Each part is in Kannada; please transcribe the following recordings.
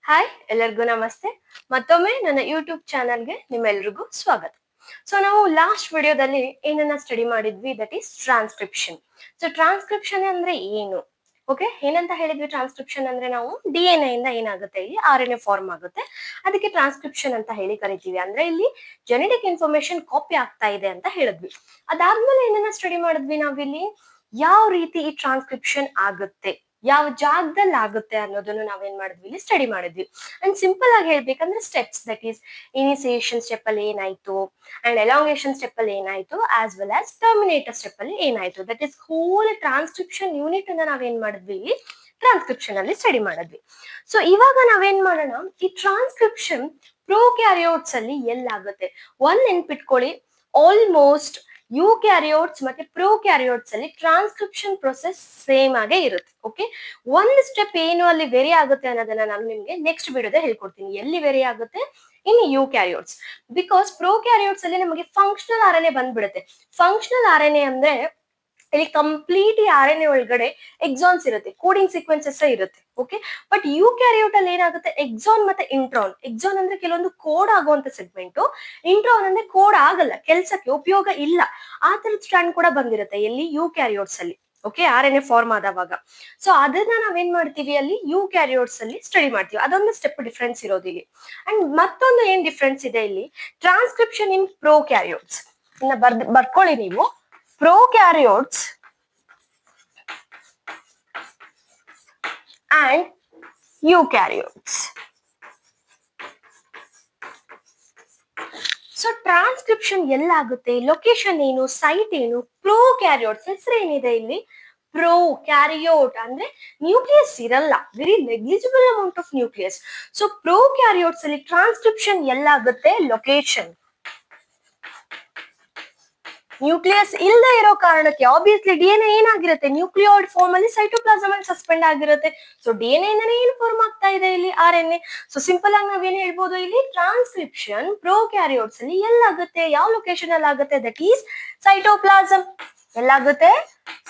ಹಾಯ್ ಎಲ್ಲರಿಗೂ ನಮಸ್ತೆ. ಮತ್ತೊಮ್ಮೆ ನನ್ನ ಯೂಟ್ಯೂಬ್ ಚಾನಲ್ಗೆ ನಿಮ್ಮೆಲ್ರಿಗೂ ಸ್ವಾಗತ. ಸೊ ನಾವು ಲಾಸ್ಟ್ ವಿಡಿಯೋದಲ್ಲಿ ಏನನ್ನ ಸ್ಟಡಿ ಮಾಡಿದ್ವಿ, that is transcription. So transcription ಅಂದ್ರೆ ಏನು? ಓಕೆ, ಏನಂತ ಹೇಳಿದ್ವಿ? ಟ್ರಾನ್ಸ್ಕ್ರಿಪ್ಷನ್ ಅಂದ್ರೆ ನಾವು DNA ಇಂದ ಏನಾಗುತ್ತೆ, ಇಲ್ಲಿ RNA ಫಾರ್ಮ್ ಆಗುತ್ತೆ, ಅದಕ್ಕೆ ಟ್ರಾನ್ಸ್ಕ್ರಿಪ್ಷನ್ ಅಂತ ಹೇಳಿ ಕರಿತೀವಿ. ಅಂದ್ರೆ ಇಲ್ಲಿ ಜೆನೆಟಿಕ್ ಇನ್ಫಾರ್ಮೇಶನ್ ಕಾಪಿ ಆಗ್ತಾ ಇದೆ ಅಂತ ಹೇಳಿದ್ವಿ. ಅದಾದ್ಮೇಲೆ ಏನನ್ನ ಸ್ಟಡಿ ಮಾಡಿದ್ವಿ ನಾವಿಲ್ಲಿ? ಯಾವ ರೀತಿ ಈ ಟ್ರಾನ್ಸ್ಕ್ರಿಪ್ಷನ್ ಆಗುತ್ತೆ, ಯಾವ ಜಾಗದಲ್ಲಿ ಆಗುತ್ತೆ ಅನ್ನೋದನ್ನು ನಾವೇನ್ ಮಾಡಿದ್ವಿ, ಇಲ್ಲಿ ಸ್ಟಡಿ ಮಾಡಿದ್ವಿ. ಅಂಡ್ ಸಿಂಪಲ್ ಆಗಿ ಹೇಳ್ಬೇಕಂದ್ರೆ steps, that is initiation step ಅಲ್ಲಿ ಏನಾಯ್ತು, ಅಂಡ್ ಎಲಾಂಗೇಷನ್ ಸ್ಟೆಪ್ ಅಲ್ಲಿ ಏನಾಯ್ತು, as well as Terminator step ಅಲ್ಲಿ ಏನಾಯ್ತು, that is hole transcription unit ಅನ್ನ ನಾವೇನ್ ಮಾಡಿದ್ವಿ, ಇಲ್ಲಿ ಟ್ರಾನ್ಸ್ಕ್ರಿಪ್ಷನ್ ಅಲ್ಲಿ ಸ್ಟಡಿ ಮಾಡಿದ್ವಿ. ಸೊ ಇವಾಗ ನಾವೇನ್ ಮಾಡೋಣ, ಈ ಟ್ರಾನ್ಸ್ಕ್ರಿಪ್ಷನ್ ಪ್ರೋಕ್ಯಾರಿಯೋಟ್ಸ್ ಅಲ್ಲಿ ಎಲ್ಲಾಗುತ್ತೆ ಒಂದ್ ನೆನ್ಪಿಟ್ಕೊಳ್ಳಿ. ಆಲ್ಮೋಸ್ಟ್ ಯೂಕ್ಯಾರಿಯೋಟ್ಸ್ ಮತ್ತೆ ಪ್ರೋಕ್ಯಾರಿಯೋಟ್ಸ್ ಅಲ್ಲಿ ಟ್ರಾನ್ಸ್ಕ್ರಿಪ್ಷನ್ ಪ್ರೊಸೆಸ್ ಸೇಮ್ ಆಗೇ ಇರುತ್ತೆ. ಓಕೆ, ಒಂದು ಸ್ಟೆಪ್ ಏನು ಅಲ್ಲಿ ವೇರಿ ಆಗುತ್ತೆ ಅನ್ನೋದನ್ನ ನಾನು ನಿಮ್ಗೆ ನೆಕ್ಸ್ಟ್ ವಿಡಿಯೋದಲ್ಲಿ ಹೇಳ್ಕೊಡ್ತೀನಿ. ಎಲ್ಲಿ ವೇರಿ ಆಗುತ್ತೆ? ಇನ್ ಯೂಕ್ಯಾರಿಯೋಟ್ಸ್. ಬಿಕಾಸ್ ಪ್ರೋಕ್ಯಾರಿಯೋಟ್ಸ್ ಅಲ್ಲಿ ನಮಗೆ ಫಂಕ್ಷನಲ್ RNA ಬಂದ್ಬಿಡುತ್ತೆ. ಫಂಕ್ಷನಲ್ RNA ಅಂದ್ರೆ ಇಲ್ಲಿ ಕಂಪ್ಲೀಟ್ ಈ RNA ಒಳಗಡೆ ಎಕ್ಸಾನ್ಸ್ ಇರುತ್ತೆ, ಕೋಡಿಂಗ್ ಸೀಕ್ವೆನ್ಸಸ್ ಇರುತ್ತೆ. ಓಕೆ, ಬಟ್ ಯೂಕ್ಯಾರಿಯೋಟ್ ಅಲ್ಲಿ ಏನಾಗುತ್ತೆ, ಎಕ್ಸಾನ್ ಮತ್ತೆ ಇಂಟ್ರಾನ್. ಎಕ್ಸಾನ್ ಅಂದ್ರೆ ಕೆಲವೊಂದು ಕೋಡ್ ಆಗುವಂತ ಸೆಗ್ಮೆಂಟ್, ಇಂಟ್ರಾನ್ ಅಂದ್ರೆ ಕೋಡ್ ಆಗಲ್ಲ, ಕೆಲ್ಸಕ್ಕೆ ಉಪಯೋಗ ಇಲ್ಲ, ಆ ತರದ ಸ್ಟ್ಯಾಂಡ್ ಕೂಡ ಬಂದಿರುತ್ತೆ ಎಲ್ಲಿ ಯೂಕ್ಯಾರಿಯೋಟ್ಸ್ ಅಲ್ಲಿ. ಓಕೆ, RNA ಫಾರ್ಮ್ ಆದವಾಗ. ಸೊ ಅದನ್ನ ನಾವೇನ್ ಮಾಡ್ತೀವಿ, ಅಲ್ಲಿ ಯೂಕ್ಯಾರಿಯೋಟ್ಸ್ ಅಲ್ಲಿ ಸ್ಟಡಿ ಮಾಡ್ತೀವಿ. ಅದೊಂದು ಸ್ಟೆಪ್ ಡಿಫ್ರೆನ್ಸ್ ಇರೋದು ಇಲ್ಲಿ. ಅಂಡ್ ಮತ್ತೊಂದು ಏನ್ ಡಿಫ್ರೆನ್ಸ್ ಇದೆ ಇಲ್ಲಿ, ಟ್ರಾನ್ಸ್ಕ್ರಿಪ್ಷನ್ ಇನ್ ಪ್ರೋಕ್ಯಾರಿಯೋಟ್ಸ್. ಬರ್ಕೊಳ್ಳಿ ನೀವು, prokaryotes and eukaryotes. So transcription ಎಲ್ಲಾಗುತ್ತೆ, ಲೊಕೇಶನ್ ಏನು, ಸೈಟ್ ಏನು? ಪ್ರೋಕ್ಯಾರಿಯೋಟ್ಸ್ ಹೆಸರು ಏನಿದೆ ಇಲ್ಲಿ, ಪ್ರೋಕ್ಯಾರಿಯೋಟ್ ಅಂದ್ರೆ ನ್ಯೂಕ್ಲಿಯಸ್ ಇರಲ್ಲ, very negligible amount of nucleus. So prokaryotes ಅಲ್ಲಿ ಟ್ರಾನ್ಸ್ಕ್ರಿಪ್ಷನ್ ಎಲ್ಲಾಗುತ್ತೆ, ಲೊಕೇಶನ್ ನ್ಯೂಕ್ಲಿಯಸ್ ಇಲ್ಲದೆ ಇರೋ ಕಾರಣಕ್ಕೆ ಆಬ್ವಿಯಸ್ಲಿ DNA ಏನಾಗಿರುತ್ತೆ, ನ್ಯೂಕ್ಲಿಯಾಯ್ಡ್ ಫಾರ್ಮ್ ಅಲ್ಲಿ ಸೈಟೋಪ್ಲಾಸಮ್ ಅಲ್ಲಿ ಸಸ್ಪೆಂಡ್ ಆಗಿರುತ್ತೆ. ಸೊ DNA ಇಂದನೇ ಏನ್ ಫಾರ್ಮ್ ಆಗ್ತಾ ಇದೆ ಇಲ್ಲಿ, RNA. ಸೊ ಸಿಂಪಲ್ ಆಗಿ ನಾವೇನ್ ಹೇಳ್ಬೋದು ಇಲ್ಲಿ, ಟ್ರಾನ್ಸ್ಕ್ರಿಪ್ಷನ್ ಪ್ರೋಕ್ಯಾರಿಯೋಟ್ಸ್ ಅಲ್ಲಿ ಎಲ್ಲಾಗುತ್ತೆ, ಯಾವ ಲೊಕೇಶನ್ ಅಲ್ಲಿ ಆಗುತ್ತೆ, ದಟ್ ಈಸ್ ಸೈಟೋಪ್ಲಾಸಮ್. ಎಲ್ಲಾಗುತ್ತೆ,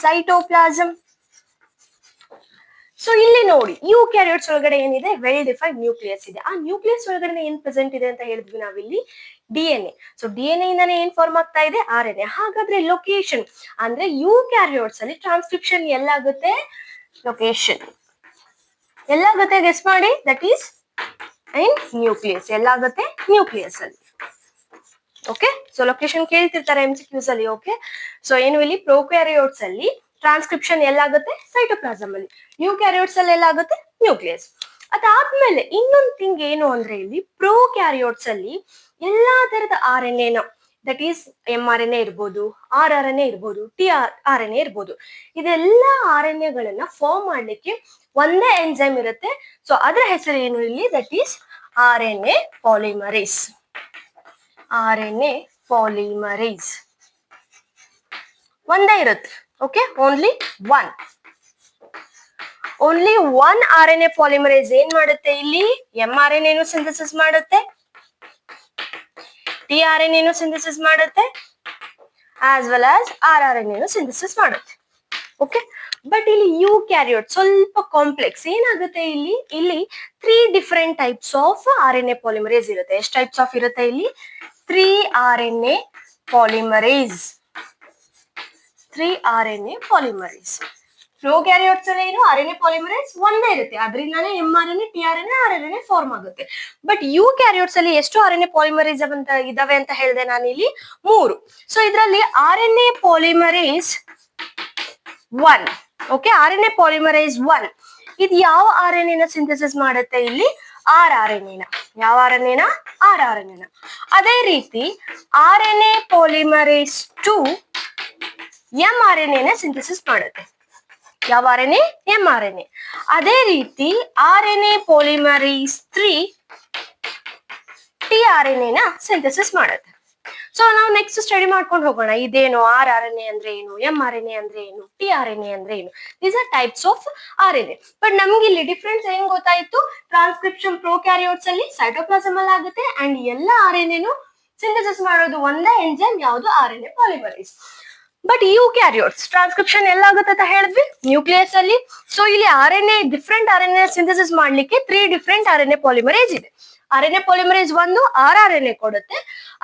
ಸೈಟೋಪ್ಲಾಸಮ್. ಸೊ ಇಲ್ಲಿ ನೋಡಿ, ಯೂಕ್ಯಾರಿಯೋಟ್ಸ್ ಒಳಗಡೆ ಏನಿದೆ, ವೆಲ್ ಡಿಫೈನ್ಡ್ ನ್ಯೂಕ್ಲಿಯಸ್ ಇದೆ. ಆ ನ್ಯೂಕ್ಲಿಯಸ್ ಒಳಗಡೆ ಏನ್ ಪ್ರೆಸೆಂಟ್ ಇದೆ ಅಂತ ಹೇಳಿದ್ವಿ ನಾವಿಲ್ಲಿ, DNA. ಸೊ DNA ಇಂದಾನೆ ಏನ್ ಫಾರ್ಮ್ ಆಗ್ತಾ ಇದೆ, RNA. ಹಾಗಾದ್ರೆ ಲೊಕೇಶನ್ ಅಂದ್ರೆ ಯೂಕ್ಯಾರಿಯೋಟ್ಸ್ ಅಲ್ಲಿ ಟ್ರಾನ್ಸ್ಕ್ರಿಪ್ಷನ್ ಎಲ್ಲಾಗುತ್ತೆ, ಲೊಕೇಶನ್ ಎಲ್ಲಾಗುತ್ತೆ, ಗೆಸ್ ಮಾಡಿ, ದಟ್ ಈಸ್ ಇನ್ ನ್ಯೂಕ್ಲಿಯಸ್. ಎಲ್ಲಾಗುತ್ತೆ, ನ್ಯೂಕ್ಲಿಯಸ್ ಅಲ್ಲಿ. ಓಕೆ, ಸೊ ಲೊಕೇಶನ್ ಕೇಳ್ತಿರ್ತಾರೆ MCQs ಅಲ್ಲಿ. ಓಕೆ, ಸೊ ಏನು ಇಲ್ಲಿ ಪ್ರೋಕ್ಯಾರಿಯೋಟ್ಸ್ ಅಲ್ಲಿ ಟ್ರಾನ್ಸ್ಕ್ರಿಪ್ಷನ್ ಎಲ್ಲಾಗುತ್ತೆ, ಸೈಟೋಪ್ಲಾಸಮ್ ಅಲ್ಲಿ. ಯೂಕ್ಯಾರಿಯೋಟ್ಸ್ ಅಲ್ಲಿ ಎಲ್ಲಾಗುತ್ತೆ, ನ್ಯೂಕ್ಲಿಯಸ್. ಅದಾದ್ಮೇಲೆ ಇನ್ನೊಂದು ಥಿಂಗ್ ಏನು ಅಂದ್ರೆ, ಇಲ್ಲಿ ಪ್ರೋಕ್ಯಾರಿಯೋಟ್ಸ್ ಅಲ್ಲಿ ಎಲ್ಲಾ ತರದ RNA, ದಟ್ ಈಸ್ mRNA ಇರ್ಬೋದು, rRNA ಇರ್ಬೋದು, tRNA ಇರ್ಬೋದು, ಇದೆಲ್ಲ RNAಗಳನ್ನ ಫಾರ್ಮ್ ಮಾಡ್ಲಿಕ್ಕೆ ಒಂದೇ ಎಂಜೈಮ್ ಇರುತ್ತೆ. ಸೊ ಅದರ ಹೆಸರು ಏನು ಇಲ್ಲಿ, that is RNA polymerase. RNA polymerase ಒಂದೇ ಇರುತ್ತೆ. Okay, only one RNA polymerase ಏನ್ ಮಾಡುತ್ತೆ ಇಲ್ಲಿ, mRNA ಸಿಂಥಸಿಸ್ ಮಾಡುತ್ತೆ, tRNA ಸಿಂಥಸಿಸ್ ಮಾಡುತ್ತೆ, as well as rRNA synthesis ಮಾಡುತ್ತೆ. ಓಕೆ, ಬಟ್ ಇಲ್ಲಿ ಯೂಕ್ಯಾರಿಯೋಟ್ ಸ್ವಲ್ಪ ಕಾಂಪ್ಲೆಕ್ಸ್. ಏನಾಗುತ್ತೆ ಇಲ್ಲಿ 3 different types of RNA polymerase ಇರುತ್ತೆ. ಎಷ್ಟು ಟೈಪ್ಸ್ ಆಫ್ ಇರುತ್ತೆ ಇಲ್ಲಿ? 3 RNA polymerase. 3 RNA polymerase. Prokaryotes ಅಲ್ಲಿ ಏನು, RNA ಪಾಲಿಮರೇಸ್ ಒಂದೇ ಇರುತ್ತೆ, ಅದರಿಂದಾನೇ mRNA, tRNA, rRNA ಫಾರ್ಮ್ ಆಗುತ್ತೆ. ಬಟ್ ಯೂಕ್ಯಾರಿಯೋಟ್ಸ್ ಅಲ್ಲಿ ಎಷ್ಟು RNA ಪಾಲಿಮರೇಸ್ ಇದಾವೆ ಅಂತ ಹೇಳಿದೆ ನಾನು ಇಲ್ಲಿ, 3. ಸೊ ಇದರಲ್ಲಿ RNA polymerase 1. Okay, RNA polymerase 1 ಇದು ಯಾವ RNA ಸಿಂಥಸಿಸ್ ಮಾಡುತ್ತೆ ಇಲ್ಲಿ, rRNA. ಯಾವ RNA? rRNA. ಅದೇ ರೀತಿ RNA ಪಾಲಿಮರೇಸ್ 2 mRNA ಸಿಂಥಸಿಸ್ ಮಾಡುತ್ತೆ. ಯಾವ RNA? mRNA. ಅದೇ ರೀತಿ RNA ಪಾಲಿಮರೇಸ್ 3 tRNA ಸಿಂಥಸಿಸ್ ಮಾಡುತ್ತೆ. ಸೊ ನಾವು ನೆಕ್ಸ್ಟ್ ಸ್ಟಡಿ ಮಾಡ್ಕೊಂಡು ಹೋಗೋಣ, ಇದೇನು, rRNA ಅಂದ್ರೆ ಏನು, mRNA ಅಂದ್ರೆ ಏನು, tRNA ಅಂದ್ರೆ ಏನು. These are types of RNA. But ನಮ್ಗೆ ಇಲ್ಲಿ ಡಿಫ್ರೆನ್ಸ್ ಏನ್ ಗೊತ್ತಾಯ್ತು, ಟ್ರಾನ್ಸ್ಕ್ರಿಪ್ಷನ್ ಪ್ರೋಕ್ಯಾರಿಯೋಟ್ಸ್ ಅಲ್ಲಿ ಸೈಟೋಪ್ಲಾಸಮ್ ಅಲ್ಲಿ ಆಗುತ್ತೆ, ಅಂಡ್ ಎಲ್ಲ RNA ಸಿಂಥಸಿಸ್ ಮಾಡೋದು ಒಂದೇ ಎಂಜೈಮ್, ಯಾವುದು, RNA ಪಾಲಿಮರೇಸ್. ಬಟ್ ಯುಕ್ಯಾರಿಯೋಟ್ಸ್ ಟ್ರಾನ್ಸ್ಕ್ರಿಪ್ಷನ್ ಎಲ್ಲ ಆಗುತ್ತೆ ಅಂತ ಹೇಳಿದ್ವಿ ನ್ಯೂಕ್ಲಿಯಸ್ ಅಲ್ಲಿ. ಸೊ ಇಲ್ಲಿ RNA ಡಿಫ್ರೆಂಟ್ RNA ಸಿಂಥಸಿಸ್ ಮಾಡ್ಲಿಕ್ಕೆ 3 ಡಿಫ್ರೆಂಟ್ RNA ಪಾಲಿಮರೇಸ್ ಇದೆ. RNA ಪಾಲಿಮರೇಸ್ 1 rRNA ಕೊಡುತ್ತೆ,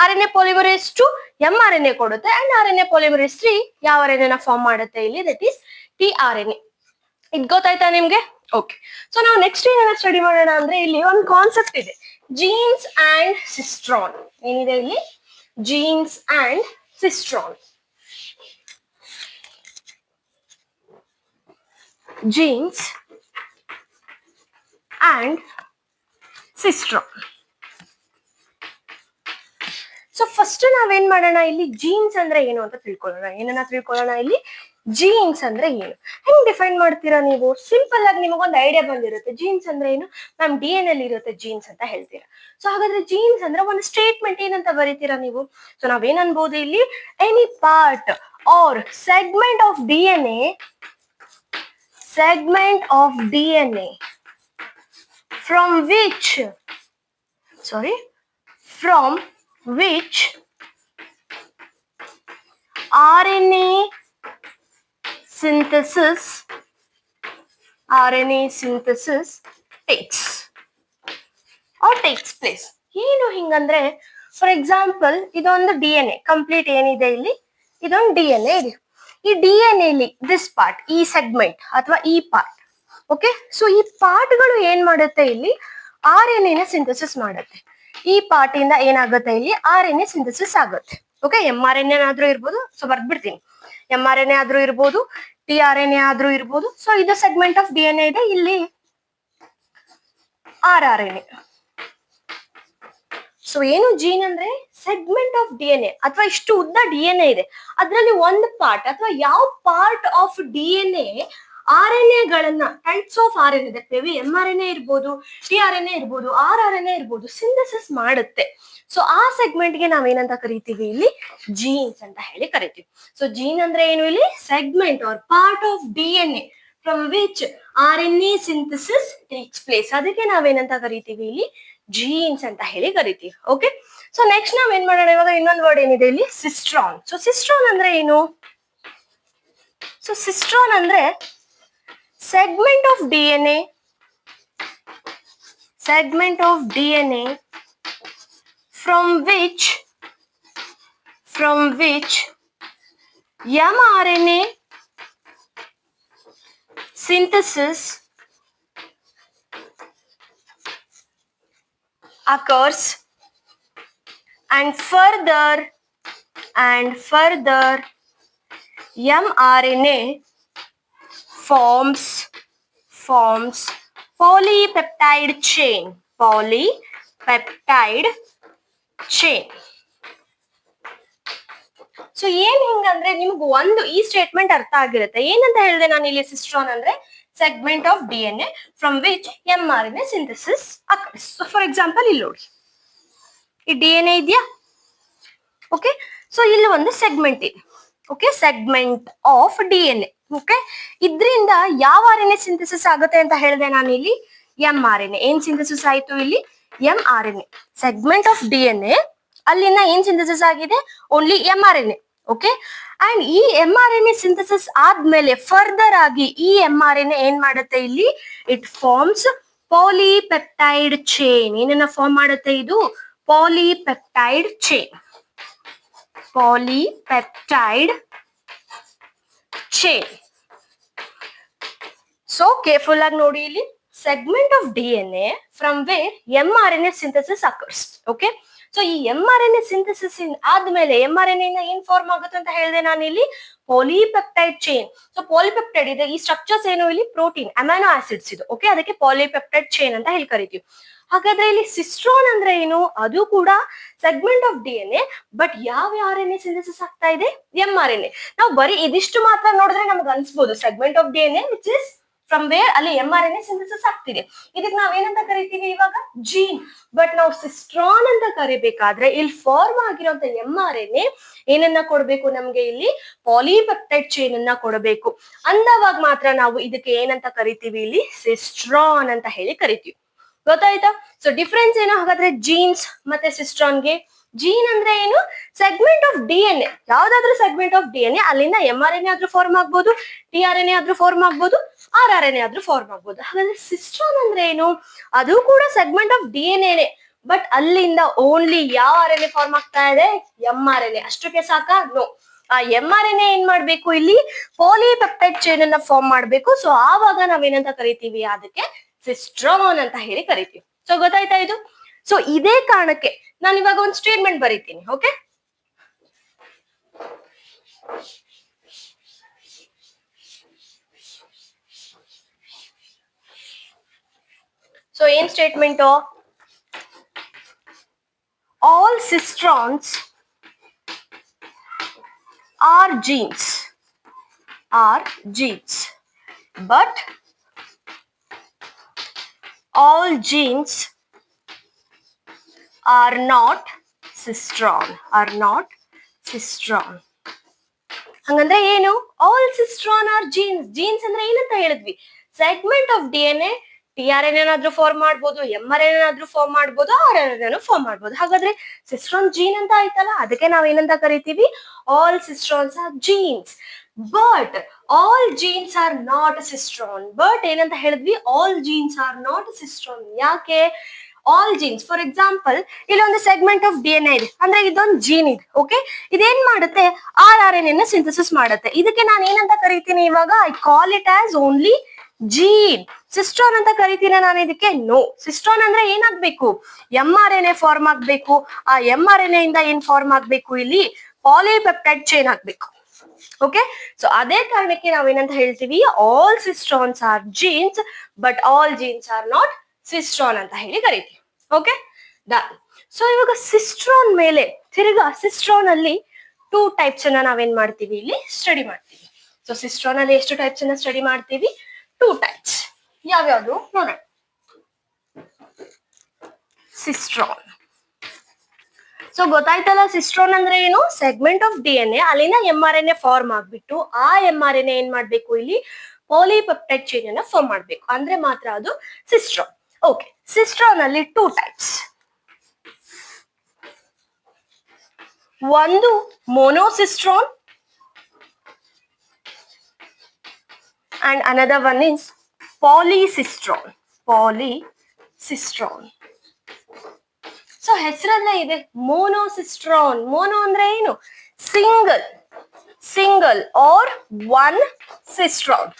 RNA ಪಾಲಿಮರೇಸ್ 2 mRNA ಕೊಡುತ್ತೆ, ಅಂಡ್ RNA ಪಾಲಿಮರೇಸ್ 3 ಯಾವ RNA ನ ಫಾರ್ಮ್ ಮಾಡುತ್ತೆ ಇಲ್ಲಿ, ದಟ್ ಈಸ್ tRNA. ಇದು ಗೊತ್ತಾಯ್ತಾ ನಿಮ್ಗೆ? ಓಕೆ. ಸೊ ನಾವು ನೆಕ್ಸ್ಟ್ ಏನಾದ್ರು ಸ್ಟಡಿ ಮಾಡೋಣ ಅಂದ್ರೆ ಇಲ್ಲಿ ಒಂದು ಕಾನ್ಸೆಪ್ಟ್ ಇದೆ, ಜೀನ್ಸ್ ಅಂಡ್ ಸಿಸ್ಟ್ರಾನ್. ಏನಿದೆ ಇಲ್ಲಿ? Genes and cistron. Genes and cistron. So first ನಾವೇನ್ ಮಾಡೋಣ, ಇಲ್ಲಿ ಜೀನ್ಸ್ ಅಂದ್ರೆ ಏನು ಅಂತ ತಿಳ್ಕೊಳ್ಳೋಣ. ಏನನ್ನ ತಿಳ್ಕೊಳ್ಳೋಣ ಇಲ್ಲಿ? ಜೀನ್ಸ್ ಅಂದ್ರೆ ಏನು, ಹೆಂಗ್ ಡಿಫೈನ್ ಮಾಡ್ತೀರಾ ನೀವು? ಸಿಂಪಲ್ ಆಗಿ ನಿಮಗೊಂದು ಐಡಿಯಾ ಬಂದಿರುತ್ತೆ ಜೀನ್ಸ್ ಅಂದ್ರೆ ಏನು, ನಮ್ DNA ಅಲ್ಲಿ ಇರುತ್ತೆ ಜೀನ್ಸ್ ಅಂತ ಹೇಳ್ತೀರಾ. ಸೊ ಹಾಗಾದ್ರೆ ಜೀನ್ಸ್ ಅಂದ್ರೆ ಒಂದು ಸ್ಟೇಟ್ಮೆಂಟ್ ಏನಂತ ಬರೀತೀರಾ ನೀವು? ಸೊ ನಾವೇನ್ ಅನ್ಬೋದು ಇಲ್ಲಿ, any part or segment of DNA, segment of DNA from which RNA synthesis takes place. ಏನು ಹಿಂಗಂದ್ರೆ, ಫಾರ್ ಎಕ್ಸಾಂಪಲ್ ಇದೊಂದು DNA ಕಂಪ್ಲೀಟ್ ಏನಿದೆ ಇಲ್ಲಿ, ಇದೊಂದು DNA ಇದೆ. ಈ DNA ಇಲ್ಲಿ ದಿಸ್ ಪಾರ್ಟ್, ಈ ಸೆಗ್ಮೆಂಟ್ ಅಥವಾ ಈ ಪಾರ್ಟ್, ಓಕೆ. ಸೊ ಈ ಪಾರ್ಟ್ಗಳು ಏನ್ ಮಾಡುತ್ತೆ ಇಲ್ಲಿ, RNA ನ ಸಿಂಥಸಿಸ್ ಮಾಡುತ್ತೆ. ಈ ಪಾರ್ಟ್ ಇಂದ ಏನಾಗುತ್ತೆ ಇಲ್ಲಿ, RNA ಸಿಂಥಸಿಸ್ ಆಗುತ್ತೆ. ಓಕೆ, mRNA ಆದ್ರೂ ಇರ್ಬೋದು, ಸೊ ಬರ್ದ್ಬಿಡ್ತೀನಿ, mRNA ಆದ್ರೂ ಇರ್ಬೋದು, tRNA ಆದ್ರೂ ಇರ್ಬೋದು. ಸೊ ಇದು ಸೆಗ್ಮೆಂಟ್ ಆಫ್ DNA ಇದೆ, ಇಲ್ಲಿ rRNA. ಸೊ ಏನು ಜೀನ್ ಅಂದ್ರೆ ಸೆಗ್ಮೆಂಟ್ ಆಫ್ DNA, ಅಥವಾ ಇಷ್ಟು ಉದ್ದ DNA ಇದೆ, ಅದ್ರಲ್ಲಿ ಒಂದು ಪಾರ್ಟ್ ಅಥವಾ ಯಾವ ಪಾರ್ಟ್ ಆಫ್ DNA RNA ಗಳನ್ನ, types of RNA, that may be mRNA ಇರ್ಬೋದು, tRNA ಇರ್ಬೋದು, rRNA ಇರ್ಬೋದು, ಸಿಂಥಸಿಸ್ ಮಾಡುತ್ತೆ. ಸೊ ಆ ಸೆಗ್ಮೆಂಟ್ ಗೆ ನಾವೇನಂತ ಕರಿತೀವಿ ಇಲ್ಲಿ, ಜೀನ್ಸ್ ಅಂತ ಹೇಳಿ ಕರಿತೀವಿ. ಸೊ ಜೀನ್ ಅಂದ್ರೆ ಏನು ಇಲ್ಲಿ, segment are part of DNA from which RNA synthesis takes place. ಅದಕ್ಕೆ ನಾವೇನಂತ ಕರಿತೀವಿ ಇಲ್ಲಿ, ಜೀನ್ಸ್ ಅಂತ ಹೇಳಿ ಕರಿತೀವಿ. ಓಕೆ. ಸೊ ನೆಕ್ಸ್ಟ್ ನಾವೇನ್ ಮಾಡೋಣ ಇವಾಗ, ಇನ್ನೊಂದು ವರ್ಡ್ ಏನಿದೆ ಇಲ್ಲಿ, ಸಿಸ್ಟ್ರಾನ್. ಸೊ ಸಿಸ್ಟ್ರಾನ್ ಅಂದ್ರೆ ಏನು? ಸೊ ಸಿಸ್ಟ್ರಾನ್ ಅಂದ್ರೆ segment of DNA from which mRNA synthesis occurs, and further mRNA forms polypeptide chain. So ಏನ್ ಹಿಂಗಂದ್ರೆ, ನಿಮ್ಗೆ ಒಂದು ಈ ಸ್ಟೇಟ್ಮೆಂಟ್ ಅರ್ಥ ಆಗಿರುತ್ತೆ. ಏನಂತ ಹೇಳಿದೆ ನಾನು ಇಲ್ಲಿ, ಸಿಸ್ಟ್ರಾನ್ ಅಂದ್ರೆ segment of DNA from which mRNA synthesis occurs. So for example ಇಲ್ಲಿ ನೋಡಿ, ಈ DNA ಇದೆಯಾ, ಓಕೆ. ಸೊ ಇಲ್ಲಿ ಒಂದು ಸೆಗ್ಮೆಂಟ್ ಇದೆ, okay, segment of DNA. Okay, ಇದ್ರಿಂದ ಯಾವ RNA ಸಿಂಥಸಿಸ್ ಆಗುತ್ತೆ ಅಂತ ಹೇಳಿದೆ ನಾನು ಇಲ್ಲಿ, mRNA. ಏನ್ ಸಿಂಥಸಿಸ್ ಆಯ್ತು ಇಲ್ಲಿ, mRNA. ಸೆಗ್ಮೆಂಟ್ ಆಫ್ DNA ಅಲ್ಲಿಂದ ಏನ್ ಸಿಂಥಸಿಸ್ ಆಗಿದೆ, ಓನ್ಲಿ mRNA. ಓಕೆ, ಅಂಡ್ ಈ mRNA ಸಿಂಥಸಿಸ್ ಆದ್ಮೇಲೆ ಫರ್ದರ್ ಆಗಿ ಈ mRNA ಏನ್ ಮಾಡುತ್ತೆ ಇಲ್ಲಿ, ಇಟ್ ಫಾರ್ಮ್ಸ್ ಪಾಲಿಪೆಪ್ಟೈಡ್ ಚೈನ್. ಏನನ್ನ ಫಾರ್ಮ್ ಮಾಡುತ್ತೆ ಇದು, ಪಾಲಿಪೆಪ್ಟೈಡ್ ಚೈನ್. ಸೊ ಕೇರ್ಫುಲ್ ಆಗಿ ನೋಡಿ ಇಲ್ಲಿ, segment of DNA from where mRNA synthesis occurs. Okay, so ಈ mRNA ಸಿಂಥಸಿಸ್ ಆದ್ಮೇಲೆ mRNA ಏನ್ ಫಾರ್ಮ್ ಆಗುತ್ತೆ ಅಂತ ಹೇಳಿದೆ ನಾನು ಇಲ್ಲಿ, ಪಾಲಿಪೆಪ್ಟೈಡ್ ಚೈನ್. ಸೊ ಪಾಲಿಪೆಪ್ಟೈಡ್ ಇದೆ, ಈ ಸ್ಟ್ರಕ್ಚರ್ಸ್ ಏನು ಇಲ್ಲಿ, ಪ್ರೋಟೀನ್, ಅಮೈನೋ ಆಸಿಡ್ಸ್ ಇದು. ಓಕೆ, ಅದಕ್ಕೆ ಪಾಲಿಪೆಪ್ಟೈಡ್ ಚೈನ್ ಅಂತ ಹೇಳಿ ಕರಿತೀವಿ. ಹಾಗಾದ್ರೆ ಇಲ್ಲಿ ಸಿಸ್ಟ್ರಾನ್ ಅಂದ್ರೆ ಏನು, ಅದು ಕೂಡ ಸೆಗ್ಮೆಂಟ್ ಆಫ್ DNA, ಬಟ್ ಯಾವ RNA ಸಿಂಥಸಿಸ್ ಆಗ್ತಾ ಇದೆ, mRNA. ನಾವು ಬರೀ ಇದಿಷ್ಟು ಮಾತ್ರ ನೋಡಿದ್ರೆ ನಮ್ಗೆ ಅನ್ಸ್ಬೋದು segment of DNA which is from where ಅಲ್ಲಿ mRNA ಸಿಂಥಸಿಸ್ ಆಗ್ತಿದೆ, ಇದಕ್ಕೆ ನಾವೇನಂತ ಕರಿತೀವಿ ಇವಾಗ, ಜೀನ್. ಬಟ್ ನಾವು ಸಿಸ್ಟ್ರಾನ್ ಅಂತ ಕರಿಬೇಕಾದ್ರೆ ಇಲ್ಲಿ ಫಾರ್ಮ್ ಆಗಿರುವಂತ mRNA ಏನನ್ನ ಕೊಡ್ಬೇಕು ನಮ್ಗೆ ಇಲ್ಲಿ, ಪಾಲಿಪೆಪ್ಟೈಡ್ ಚೈನ್ ಅನ್ನ ಕೊಡಬೇಕು. ಅಂದವಾಗ ಮಾತ್ರ ನಾವು ಇದಕ್ಕೆ ಏನಂತ ಕರಿತೀವಿ ಇಲ್ಲಿ, ಸಿಸ್ಟ್ರಾನ್ ಅಂತ ಹೇಳಿ ಕರಿತೀವಿ. ಗೊತ್ತಾಯ್ತಾ? ಸೊ ಡಿಫ್ರೆನ್ಸ್ ಏನೋ ಹಾಗಾದ್ರೆ ಜೀನ್ಸ್ ಮತ್ತೆ ಸಿಸ್ಟ್ರಾನ್ಗೆ? ಜೀನ್ ಅಂದ್ರೆ ಏನು? Segment of DNA. ಯಾವ್ದಾದ್ರು ಸೆಗ್ಮೆಂಟ್ ಆಫ್ DNA, ಅಲ್ಲಿಂದ mRNA ಆದ್ರೂ ಫಾರ್ಮ್ ಆಗ್ಬೋದು, tRNA ಆದ್ರೂ ಫಾರ್ಮ್ ಆಗ್ಬೋದು, rRNA ಆದ್ರೂ ಫಾರ್ಮ್ ಆಗ್ಬೋದು. ಹಾಗಾದ್ರೆ ಸಿಸ್ಟ್ರಾನ್ ಅಂದ್ರೆ ಏನು? ಅದು ಕೂಡ ಸೆಗ್ಮೆಂಟ್ ಆಫ್ DNA, ಬಟ್ ಅಲ್ಲಿಂದ ಓನ್ಲಿ ಯಾವ RNA ಫಾರ್ಮ್ ಆಗ್ತಾ ಇದೆ? mRNA. ಅಷ್ಟಕ್ಕೆ ಸಾಕಾ? ನೋ. ಆ mRNA ಏನ್ ಮಾಡ್ಬೇಕು? ಇಲ್ಲಿ ಪಾಲಿಪೆಪ್ಟೈಡ್ ಚೈನ್ ಅನ್ನ ಫಾರ್ಮ್ ಮಾಡ್ಬೇಕು. ಸೊ ಆವಾಗ ನಾವೇನಂತ ಕರಿತೀವಿ? ಅದಕ್ಕೆ ಸಿಸ್ಟ್ರಾನ್ ಅಂತ ಹೇಳಿ ಕರಿತೀವಿ. ಸೊ ಗೊತ್ತಾಯ್ತಾ ಇದು? ಸೊ ಇದೇ ಕಾರಣಕ್ಕೆ ನಾನು ಇವಾಗ ಒಂದು ಸ್ಟೇಟ್ಮೆಂಟ್ ಬರೀತೀನಿ. ಓಕೆ, ಸೊ ಏನ್ statement? All cistrons are genes, but all genes are not cistron. ಹಂಗಂದ್ರೆ ಏನು? All cistron are genes. Genes ಅಂದ್ರೆ ಏನಂತ ಹೇಳಿದ್ವಿ? Segment of DNA. tRNA ಏನಾದ್ರೂ ಫಾರ್ಮ್ ಮಾಡ್ಬೋದು, mRNA ಏನಾದ್ರೂ ಫಾರ್ಮ್ ಮಾಡ್ಬೋದು, rRNA ಫಾರ್ಮ್ ಮಾಡ್ಬೋದು. ಹಾಗಾದ್ರೆ ಸಿಸ್ಟ್ರಾನ್ ಜೀನ್ ಅಂತ ಆಯ್ತಲ್ಲ, ಅದಕ್ಕೆ ನಾವ್ ಏನಂತ ಕರಿತೀವಿ? All cistrons are genes. But all genes are not cistron. But ಏನಂತ ಹೇಳಿದ್ವಿ? All genes are not cistron. ಯಾಕೆ? ಆಲ್ ಜೀನ್ಸ್, ಫಾರ್ ಎಕ್ಸಾಂಪಲ್ ಇಲ್ಲೊಂದು ಸೆಗ್ಮೆಂಟ್ ಆಫ್ DNA ಇದೆ, ಅಂದ್ರೆ ಇದೊಂದು ಜೀನ್ ಇದೆ. ಓಕೆ, ಇದೇನ್ ಮಾಡುತ್ತೆ? rRNA ಸಿಂಥಸಿಸ್ ಮಾಡುತ್ತೆ. ಇದಕ್ಕೆ ನಾನು ಏನಂತ ಕರಿತೀನಿ ಇವಾಗ? I call it as only gene. Cistron ಅಂತ ಕರಿತೀನ ನಾನು ಇದಕ್ಕೆ? ನೋ. ಸಿಸ್ಟ್ರಾನ್ ಅಂದ್ರೆ ಏನಾಗ್ಬೇಕು? mRNA ಫಾರ್ಮ್ ಆಗ್ಬೇಕು. ಆ mRNA ಇಂದ ಏನ್ ಫಾರ್ಮ್ ಆಗ್ಬೇಕು? ಇಲ್ಲಿ ಪಾಲಿಪೆಪ್ಟೈಡ್ ಚೈನ್ ಆಗ್ಬೇಕು. ಓಕೆ, ಸೊ ಅದೇ ಕಾರಣಕ್ಕೆ ನಾವೇನಂತ ಹೇಳ್ತೀವಿ? All cistrons are genes, but all genes are not cistron ಅಂತ ಹೇಳಿ ಕರಿತೀವಿ. Okay, done. ಸೊ ಇವಾಗ ಸಿಸ್ಟ್ರಾನ್ ಮೇಲೆ ತಿರ್ಗಾ ಸಿಸ್ಟ್ರಾನ್ ಅಲ್ಲಿ 2 ಟೈಪ್ಸ್ ಅನ್ನ ನಾವೇನ್ ಮಾಡ್ತೀವಿ? ಇಲ್ಲಿ ಸ್ಟಡಿ ಮಾಡ್ತೀವಿ. ಸೊ ಸಿಸ್ಟ್ರಾನ್ ಅಲ್ಲಿ ಎಷ್ಟು ಟೈಪ್ಸ್ ಅನ್ನ ಸ್ಟಡಿ ಮಾಡ್ತೀವಿ? 2 ಟೈಪ್ಸ್. ಯಾವ್ಯಾವ್ದು ನೋಡೋಣ. ಸಿಸ್ಟ್ರಾನ್. ಸೊ ಗೊತ್ತಾಯ್ತಲ್ಲ, ಸಿಸ್ಟ್ರಾನ್ ಅಂದ್ರೆ ಏನು? ಸೆಗ್ಮೆಂಟ್ ಆಫ್ DNA, ಅಲ್ಲಿಂದ mRNA ಫಾರ್ಮ್ ಆಗ್ಬಿಟ್ಟು ಆ mRNA ಏನ್ ಮಾಡ್ಬೇಕು? ಇಲ್ಲಿ ಪಾಲಿಪೆಪ್ಟೈಡ್ ಚೈನ್ ಅನ್ನ ಫಾರ್ಮ್ ಮಾಡ್ಬೇಕು, ಅಂದ್ರೆ ಮಾತ್ರ ಅದು ಸಿಸ್ಟ್ರಾನ್. ಓಕೆ, ಸಿಸ್ಟ್ರಾನ್ ಅಲ್ಲಿ 2 ಟೈಪ್ಸ್. ಒಂದು monocistron and another one is polycistron. So ಹೆಸರಲ್ಲೇ ಇದೆ ಮೋನೋಸಿಸ್ಟ್ರಾನ್. ಮೋನೋ ಅಂದ್ರೆ ಏನು? Single or one cistron.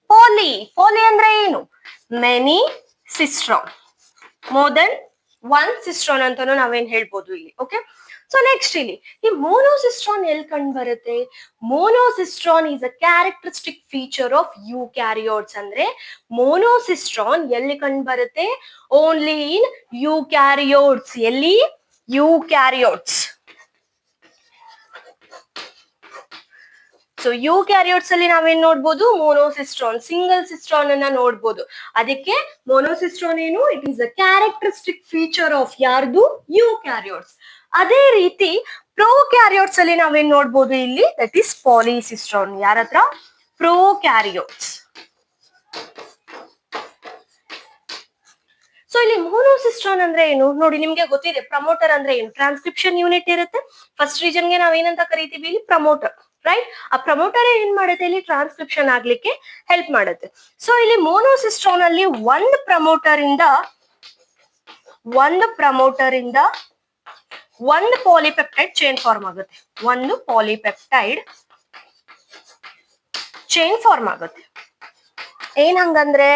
Poly ಅಂದ್ರೆ ಏನು? Many cistron. More than one cistron ಅಂತಾನು ನಾವೇನ್ ಹೇಳ್ಬೋದು ಇಲ್ಲಿ. ಓಕೆ, ಸೊ ನೆಕ್ಸ್ಟ್ ಇಲ್ಲಿ ಈ ಮೋನೋಸಿಸ್ಟ್ರಾನ್ ಎಲ್ಲಿ ಕಂಡು ಬರುತ್ತೆ? Monocistron is a characteristic feature of eukaryotes. ಅಂದ್ರೆ ಮೋನೋಸಿಸ್ಟ್ರಾನ್ ಎಲ್ಲಿ ಕಂಡು ಬರುತ್ತೆ? Only in eukaryotes. ಎಲ್ಲಿ? ಯೂಕ್ಯಾರಿಯೋಟ್ಸ್. ಸೊ ಯೂಕ್ಯಾರಿಯೋಟ್ಸ್ ಅಲ್ಲಿ ನಾವೇನ್ ನೋಡ್ಬೋದು? ಮೋನೋಸಿಸ್ಟ್ರಾನ್, ಸಿಂಗಲ್ ಸಿಸ್ಟ್ರಾನ್ ಅನ್ನ ನೋಡ್ಬೋದು. ಅದಕ್ಕೆ ಮೋನೋಸಿಸ್ಟ್ರಾನ್ ಏನು? It is a characteristic feature of ಯಾರ್ದು? ಯೂಕ್ಯಾರಿಯೋಟ್ಸ್. ಅದೇ ರೀತಿ ಪ್ರೋಕ್ಯಾರಿಯೋಟ್ಸ್ ಅಲ್ಲಿ ನಾವೇನ್ ನೋಡ್ಬೋದು? ಇಲ್ಲಿ ದಟ್ ಈಸ್ ಪಾಲಿಸಿಸ್ಟ್ರಾನ್. ಯಾರ ಹತ್ರ? ಪ್ರೋಕ್ಯಾರಿಯೋಟ್ಸ್. ಸೊ ಇಲ್ಲಿ ಮೋನೋಸಿಸ್ಟ್ರಾನ್ ಅಂದ್ರೆ ಏನು ನೋಡಿ? ನಿಮ್ಗೆ ಗೊತ್ತಿದೆ ಪ್ರಮೋಟರ್ ಅಂದ್ರೆ ಏನು? ಟ್ರಾನ್ಸ್ಕ್ರಿಪ್ಷನ್ ಯೂನಿಟ್ ಇರುತ್ತೆ. ಫಸ್ಟ್ ರೀಜನ್ ಗೆ ನಾವೇನಂತ ಕರಿತೀವಿ? ಇಲ್ಲಿ ಪ್ರಮೋಟರ್, ರೈಟ್? ಆ ಪ್ರಮೋಟರ್ ಏನ್ ಮಾಡುತ್ತೆ? ಇಲ್ಲಿ ಟ್ರಾನ್ಸ್ಕ್ರಿಪ್ಷನ್ ಆಗ್ಲಿಕ್ಕೆ ಹೆಲ್ಪ್ ಮಾಡುತ್ತೆ. ಸೊ ಇಲ್ಲಿ ಮೋನೋಸಿಸ್ಟ್ರಾನ್ ಅಲ್ಲಿ ಒಂದು ಪ್ರಮೋಟರ್ ಇಂದ ಒಂದು ಪಾಲಿಪೆಪ್ಟೈಡ್ ಚೈನ್ ಫಾರ್ಮ್ ಆಗುತ್ತೆ. ಒಂದು ಪಾಲಿಪೆಪ್ಟೈಡ್ ಚೈನ್ ಫಾರ್ಮ್ ಆಗುತ್ತೆ. ಏನ್ ಹಂಗಂದ್ರೆ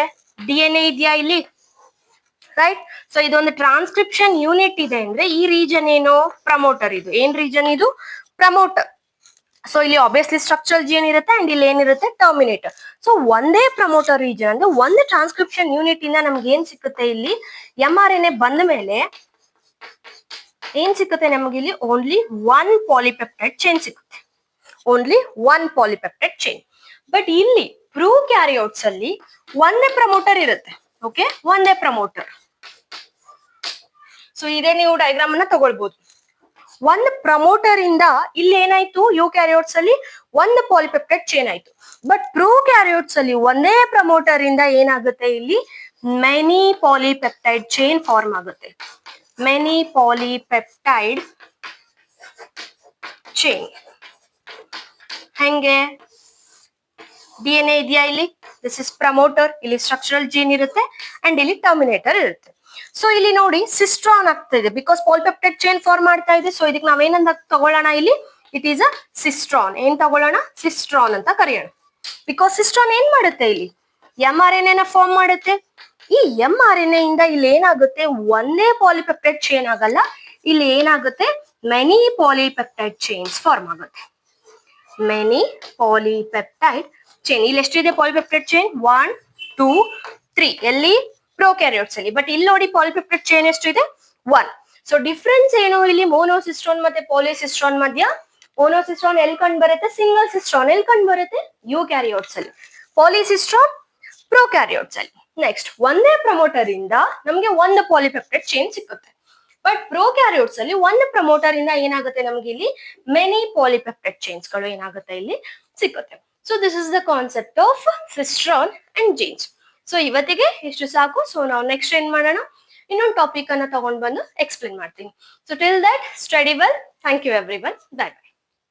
DNA ಇದೆಯಾ ಇಲ್ಲಿ, ರೈಟ್? ಸೊ ಇದೊಂದು ಟ್ರಾನ್ಸ್ಕ್ರಿಪ್ಷನ್ ಯೂನಿಟ್ ಇದೆ ಅಂದ್ರೆ ಈ ರೀಜನ್ ಏನು? ಪ್ರಮೋಟರ್. ಇದು ಏನ್ ರೀಜನ್? ಇದು ಪ್ರಮೋಟರ್. ಸೊ ಇಲ್ಲಿ ಆಬ್ವಿಯಸ್ಲಿ ಸ್ಟ್ರಕ್ಚರಲ್ ಜೀನ್ ಇರುತ್ತೆ ಅಂಡ್ ಇಲ್ಲಿ ಏನಿರುತ್ತೆ? ಟರ್ಮಿನೇಟರ್. ಸೊ ಒಂದೇ ಪ್ರಮೋಟರ್ ರೀಜನ್ ಅಂದ್ರೆ ಒಂದು ಟ್ರಾನ್ಸ್ಕ್ರಿಪ್ಷನ್ ಯೂನಿಟ್ ಇಂದ ನಮ್ಗೆ ಏನ್ ಸಿಕ್ಕುತ್ತೆ? ಇಲ್ಲಿ mRNA ಬಂದ ಮೇಲೆ ಏನ್ ಸಿಕ್ಕುತ್ತೆ ನಮ್ಗೆ? ಇಲ್ಲಿ ಓನ್ಲಿ ಒನ್ ಪಾಲಿಪೆಪ್ಟೈಡ್ ಚೈನ್ ಸಿಗುತ್ತೆ. Only one polypeptide chain. But ಇಲ್ಲಿ ಪ್ರೊಕ್ಯಾರಿಯೋಟ್ಸ್ ಅಲ್ಲಿ ಒಂದೇ ಪ್ರಮೋಟರ್ ಇರುತ್ತೆ. ಓಕೆ, ಒಂದೇ ಪ್ರಮೋಟರ್. ಸೊ ಇದೇ ನೀವು ಡಯಾಗ್ರಾಮ್ ಅನ್ನ ತಗೊಳ್ಬಹುದು. ಒಂದು ಪ್ರಮೋಟರ್ ಇಂದ ಇಲ್ಲಿ ಏನಾಯ್ತು? ಯೂಕ್ಯಾರಿಯೋಟ್ಸ್ ಅಲ್ಲಿ ಒಂದು ಪಾಲಿಪೆಪ್ಟೈಡ್ ಚೈನ್ ಆಯ್ತು. ಬಟ್ ಪ್ರೊಕ್ಯಾರಿಯೋಟ್ಸ್ ಅಲ್ಲಿ ಒಂದೇ ಪ್ರಮೋಟರ್ ಇಂದ ಏನಾಗುತ್ತೆ? ಇಲ್ಲಿ ಮೆನಿ ಪಾಲಿಪೆಪ್ಟೈಡ್ ಚೈನ್ ಫಾರ್ಮ್ ಆಗುತ್ತೆ. Many polypeptide chain. ಹೆಂಗೆ DNA ಇದೆಯಾ ಇಲ್ಲಿ, ದಿಸ್ ಇಸ್ ಪ್ರಮೋಟರ್, ಇಲ್ಲಿ ಸ್ಟ್ರಕ್ಚರಲ್ ಜೀನ್ ಇರುತ್ತೆ ಅಂಡ್ ಇಲ್ಲಿ ಟರ್ಮಿನೇಟರ್ ಇರುತ್ತೆ. ಸೊ ಇಲ್ಲಿ ನೋಡಿ ಸಿಸ್ಟ್ರಾನ್ ಆಗ್ತಾ ಇದೆ ಬಿಕಾಸ್ ಪಾಲಿಪೆಪ್ಟೈಡ್ ಚೈನ್ ಫಾರ್ಮ್ ಮಾಡ್ತಾ ಇದೆ. ಸೊ ಇದಕ್ಕೆ ನಾವೇನಂತ ತಗೊಳ್ಳೋಣ ಇಲ್ಲಿ, ಇಟ್ ಈಸ್ ಅ ಸಿಸ್ಟ್ರಾನ್. ಏನ್ ತಗೊಳ್ಳೋಣ, ಸಿಸ್ಟ್ರಾನ್ ಅಂತ ಕರೆಯೋಣ. ಬಿಕಾಸ್ ಸಿಸ್ಟ್ರಾನ್ ಏನ್ ಮಾಡುತ್ತೆ, ಇಲ್ಲಿ mRNA ನ ಫಾರ್ಮ್ ಮಾಡುತ್ತೆ. ಈ mRNA ಇಂದ ಇಲ್ಲಿ ಏನಾಗುತ್ತೆ, ಒಂದೇ ಪಾಲಿಪೆಪ್ಟೈಡ್ ಚೈನ್ ಆಗಲ್ಲ, ಇಲ್ಲಿ ಏನಾಗುತ್ತೆ, ಮೆನಿ ಪಾಲಿಪೆಪ್ಟೈಡ್ ಚೈನ್ಸ್ ಫಾರ್ಮ್ ಆಗುತ್ತೆ. Many polypeptide chain. ಇಲ್ಲಿ ಎಷ್ಟಿದೆ ಪಾಲಿಪೆಪ್ಟೈಡ್ ಚೈನ್, 1 2 3 ಎಲ್ಲಿ, ಪ್ರೊಕ್ಯಾರಿಯೋಟ್ಸ್ ಅಲ್ಲಿ. ಬಟ್ ಇಲ್ಲಿ ನೋಡಿ ಪಾಲಿಪೆಪ್ಟೈಡ್ ಚೈನ್ ಎಷ್ಟು ಇದೆ, 1. ಸೊ ಡಿಫ್ರೆನ್ಸ್ ಏನು ಇಲ್ಲಿ ಮೋನೋಸಿಸ್ಟ್ರಾನ್ ಮತ್ತೆ ಪಾಲಿಸಿಸ್ಟ್ರಾನ್ ಮಧ್ಯ. ಮೋನೋಸಿಸ್ಟ್ರಾನ್ ಎಲ್ಲಿ ಕಂಡು ಬರುತ್ತೆ, ಸಿಂಗಲ್ ಸಿಸ್ಟ್ರಾನ್ ಎಲ್ಲಿ ಕಂಡು ಬರುತ್ತೆ, ಯೂಕ್ಯಾರಿಯೋಟ್ಸ್ ಅಲ್ಲಿ. ಪಾಲಿಸಿಸ್ಟ್ರಾನ್ ಪ್ರೊಕ್ಯಾರಿಯೋಟ್ಸ್ ಅಲ್ಲಿ. ನೆಕ್ಸ್ಟ್ ಒಂದೇ ಪ್ರಮೋಟರ್ ಇಂದ ನಮ್ಗೆ ಒಂದು ಪಾಲಿಪೆಪ್ಟೈಡ್ ಚೈನ್ ಸಿಕ್ಕುತ್ತೆ. ಬಟ್ ಪ್ರೊಕ್ಯಾರಿಯೋಟ್ಸ್ ಅಲ್ಲಿ ಒಂದು ಪ್ರಮೋಟರ್ ಇಂದ ಏನಾಗುತ್ತೆ, ನಮ್ಗೆ ಇಲ್ಲಿ ಮೆನಿ ಪಾಲಿಪೆಪ್ಟೈಡ್ ಚೈನ್ಸ್ ಗಳು ಏನಾಗುತ್ತೆ ಇಲ್ಲಿ ಸಿಕ್ಕುತ್ತೆ. So this is the concept of cistron and genes. So ಇವತ್ತಿಗೆ ಇಷ್ಟು ಸಾಕು. ಸೊ ನಾವು ನೆಕ್ಸ್ಟ್ ಏನ್ ಮಾಡೋಣ, ಇನ್ನೊಂದು ಟಾಪಿಕ್ ಅನ್ನ ತಗೊಂಡ್ ಬಂದು ಎಕ್ಸ್ಪ್ಲೇನ್ ಮಾಡ್ತೀನಿ. So till that study well. Thank you everyone. Bye.